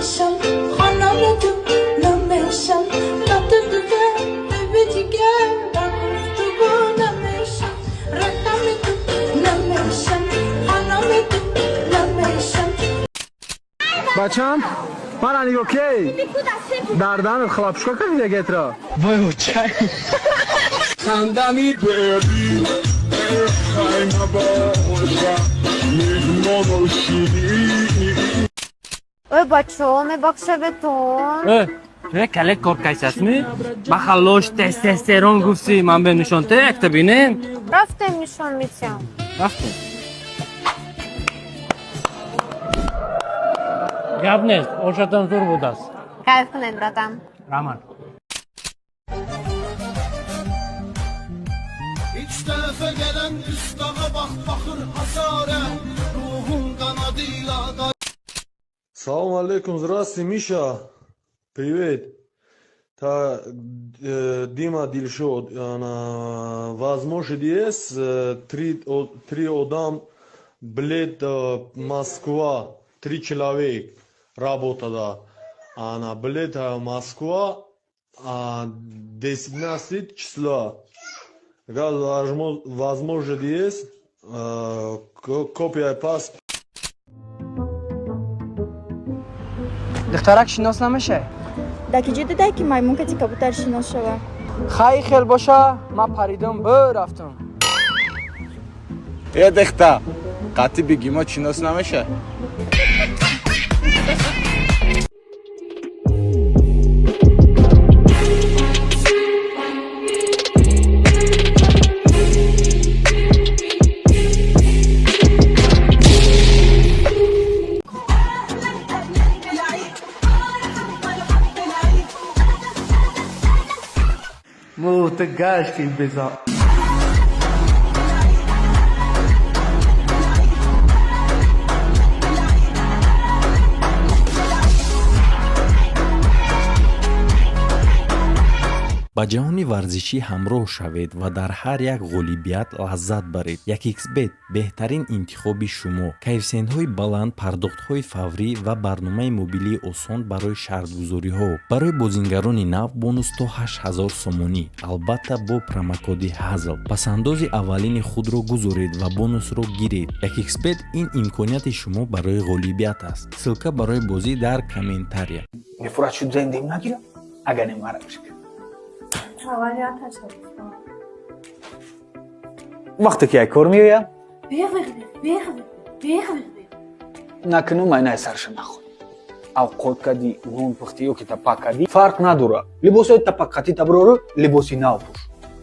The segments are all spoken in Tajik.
نمیشم خانم تو نمیشم نتو دیگر ببی دیگر تو نمیشم رقم تو نمیشم خانم تو نمیشم بچم من نگاه کی دردن خلابشکا که دیگه ترا وای اوچای خندمی ببی خیمه باشا میزمان و شیری Ой, бачо, ме бакше бетон. چرا کله کارکش هستمی؟ بخلاش تستوسترون گفتی من به نشان ته اکتا بینم؟ رفتم نشان میتیم. رفتم گپ نیست، اوشتان زور بود است Kayf kılın bradam. رامان İç tarafa gelen üstağa bak bakır hasare ruhun kanadıyla. Салам алейкум, здравствуй, Миша. Привет. Дима Дильшот. Возможно, есть три одам, блед Москва, 3 человек работа, да. Она блед Москва, 19 числа. Возможно, есть копия паспорта. دخترک شناس نمیشه دکی جدی دکی مایمون که تی کبوتر شناس شوه خیلی خیل باشه من پریدم رفتم ای دختر قطعی بگی ما شناس نمیشه Multe gaști beza. ба ҷаҳони варзишӣ ҳамроҳ шавед ва дар ҳар як ғолибият лаззат баред. Якxbet беҳтарин интихоби шумо. Кайфсенҳои баланд, пардохтҳои фаврӣ ва барномаи мобилии осон барои шартгузориҳо. Барои бозингарони нав бонус то 8000 сомонӣ, албатта бо промокоди ҳазл. Пасандози аввалини худро гузоред ва бонусро гиред. Якxbet ин имконияти шумо барои ғолибият аст. Силка барои бозӣ дар комментария. میفورد شد زنده نگیرم اگر نماره بشه وقتی که کار میایم نکنم من سرش نخون اوقات کدی نون پختی و که تپاک کدی فرق نداره لباس تپاکتی تبرو لباسی نو پوش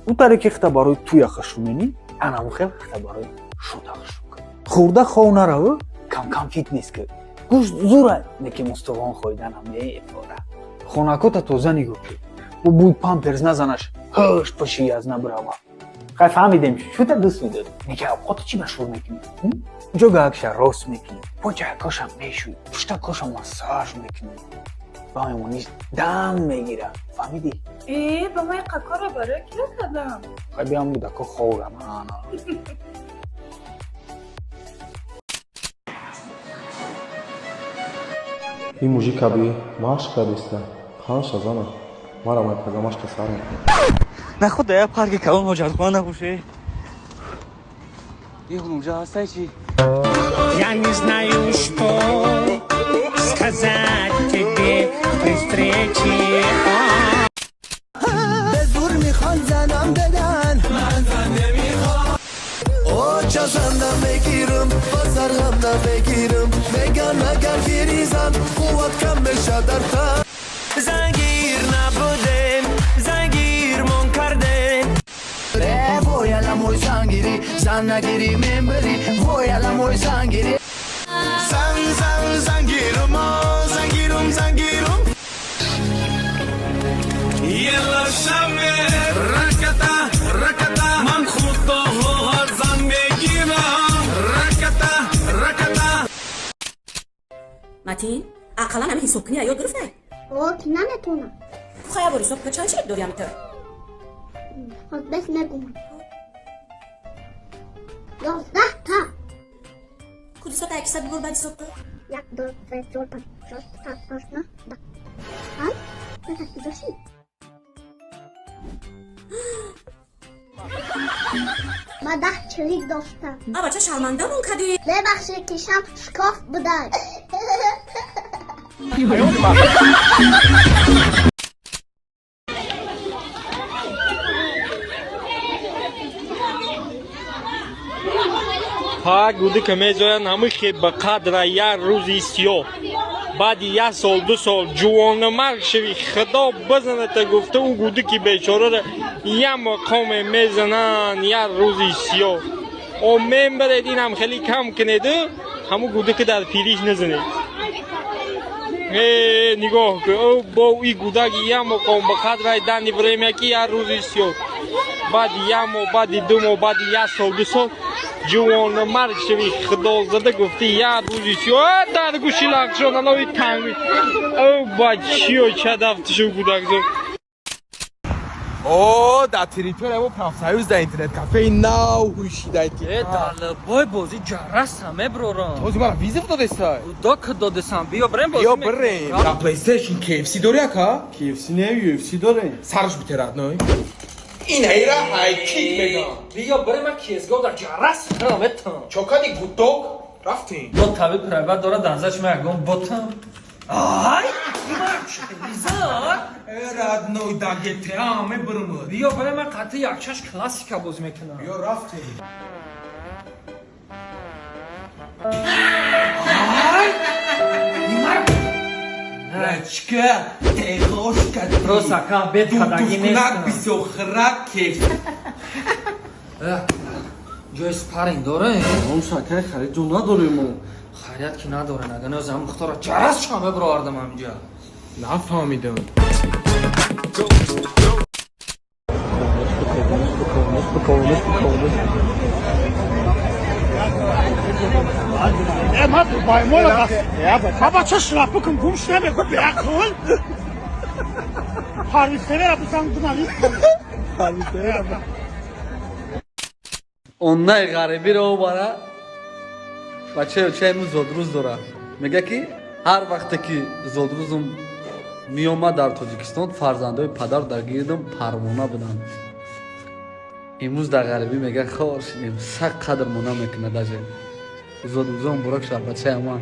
اون طریقی که برای توی خشمینی انا مخم که برای شوده خشم خورده خونه رو کم کم فیتنس که گوش زوره نکی مستوان خویدن همه افاره خونکوتا توزه نگو و بوی پامپرز نزنش هشت پشی از نبراوا خیلی فهمیدیم شو تا دوست میداد نکه اوقات چی مشغول میکنی؟ جوگا اکشا راست میکنی پاچه کاشم میشوی پشتا کاشم مساج میکنی با همونیش دم میگیرم فهمیدی؟ با ما قکار برای که کدام؟ خیلی بیام بوده که خورم آنا این موجی کبی ماش کبیسته خانش از آنه مارا مای پداماش که سارم نه خود دیا پارک که اون حجت خواه نبوشه یه اونجا هسته چی؟ Я не знаю, что сказать тебе при встрече. بزور میخوان زنم بدن من زن نمیخوام او چشمدم بگیرم بازرگمدم بگیرم بگن اگر گریزم قوت کم بشه در تن زنگیر نبودم زنگیر من کردم وای الاموی زنگیری زن نگیری من بری وای الاموی زنگیری زنگیرم زنگیرم یلا شمه رکتا من خود تو زن بگیرم رکتا متین اقلا همه حساب کنی یا گرفته اوه نه نتونم خواهی باری حساب که چند شد داریم تو بس نگم 11 تا کدی ساعت اکسد بور بعد حساب Jak, 2, 3, 4, 5, 6, 7, 8, 9, 10. An? No tak, zaczynaj. مدحچلیک داشتم بچه شرمنده‌مون کردی. ببخشید کشم شکاف بودن ها گوده که میذارن همه که به قدر یک روزی سیاه بعد 1 سال 2 سال جوان مرگ شوی خدا بزنه تا گفته او گوده که بیچاره را یک مقام میزنن 1 روزی سیاه او میبرید این هم خیلی کم کنیده همه گوده که در پیریش نزنید نگاه که او با ای گوده که یک مقام به قدر دنی بریم یکی 1 روزی سیاه بعد 1 ماه بعد 2 ماه بعد 1 سال 2 سال جوان مرگ شوی خدا زده گفتی 1 روزی سیاه در گوشی لغ شد الان تنگ او بچی و چه دفتشو بودک زد اوه در تریپر او پرافسایوز در اینترنت کافه ناو هوشی در اینترنت بای بازی جرس همه بروران توزی برا ویزی دادستای دا که دادستان بیا بریم بازی بیا بریم در پلیستیشن KFC داری اکا؟ KFC نه UFC داره سرش بیترد نای این هیره های کیک میگم بیا بریم من کیزگاه در جرس همه تان چوکادی گودوگ رفتیم با طبیب پرایوت داره دنزش میگم باتم آی راد نو داگت همه برم بیا بریم من قطعی یکشش کلاسیکا باز میکنم بیا رفتیم رچکه تیغوش کد پروسا که بیت خداگی نیستم بیسو خرک کیف جای سپارینگ داره؟ اون شکر خرید جو نداریم خیریت که نداره نگه نزم مختارا جرس شامه برو آردم همینجا نفهمیدم بابا چه شلاپ بکن گوش نمیگو بیاکن پاریسه را بزن دنالی اونای غریبی رو باره بچه امروز زودروز داره میگه که هر وقتی که زودروزم میومد در تاجیکستان فرزندای پدر در گیردم پروانه بودن امروز در غریبی میگه خوش سق قدر مونه میکنه داجه زودروزم برک شد بچه اما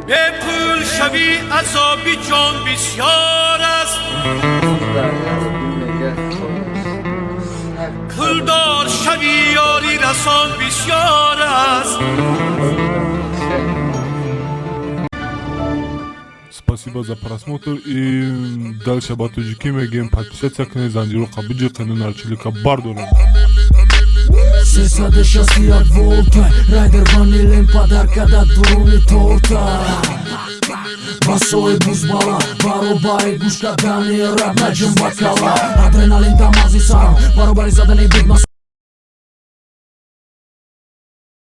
بپول شوی عذابی جان بسیار است پولدار شوی یاری رسان بسیار است Спасибо за просмотр и дальше батуджики мегем подписаться к Незанжиру Кабиджи канал Чилика Бардора. Сесаде шаси як волта Райдер ванилен подарка да дуруни торта Басои бузбала Баробаи гушка дани рап наҷм бакала Адреналин тамази сарам Баробари задани буд